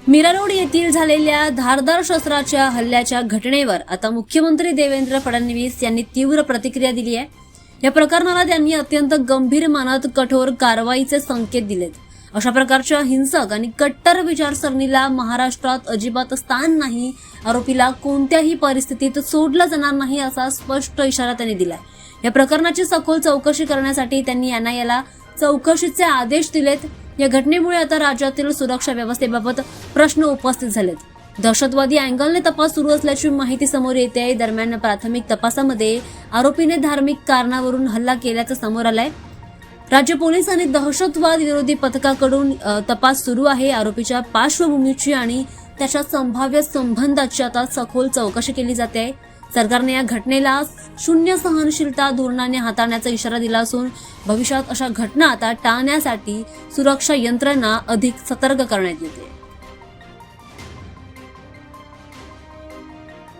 Mira road येथील झालेल्या धारदार शस्त्राच्या हल्ल्याच्या घटनेवर आता मुख्यमंत्री देवेंद्र फडणवीस यांनी तीव्र प्रतिक्रिया दिली आहे। या प्रकरणाला त्यांनी अत्यंत गंभीर मानत कठोर कारवाईचे संकेत दिलेत। अशा प्रकारच्या हिंसक आणि कट्टर विचारसरणीला महाराष्ट्रात अजिबात स्थान नाही, आरोपीला कोणत्याही परिस्थितीत सोडलं जाणार नाही असा स्पष्ट इशारा त्यांनी दिलाय। या प्रकरणाची सखोल चौकशी करण्यासाठी त्यांनी एनआयएला चौकशीचे आदेश दिलेत। या घटनेमुळे आता राज्यातील सुरक्षा व्यवस्थेबाबत प्रश्न उपस्थित झालेत। दहशतवादी अँगलने तपास सुरू असल्याची माहिती समोर येते। दरम्यान प्राथमिक तपासामध्ये आरोपीने धार्मिक कारणावरून हल्ला केल्याचं समोर आलंय। राज्य पोलीस आणि दहशतवाद विरोधी पथकाकडून तपास सुरू आहे। आरोपीच्या पार्श्वभूमीची आणि त्याच्या संभाव्य संबंधाची आता सखोल चौकशी केली जाते। सरकारने या घटनेला शून्य सहनशीलता धोरणाने हाताळण्याचा इशारा दिला असून भविष्यात अशा घटना आता टाळण्यासाठी सुरक्षा यंत्रणा अधिक सतर्क करण्यात येते।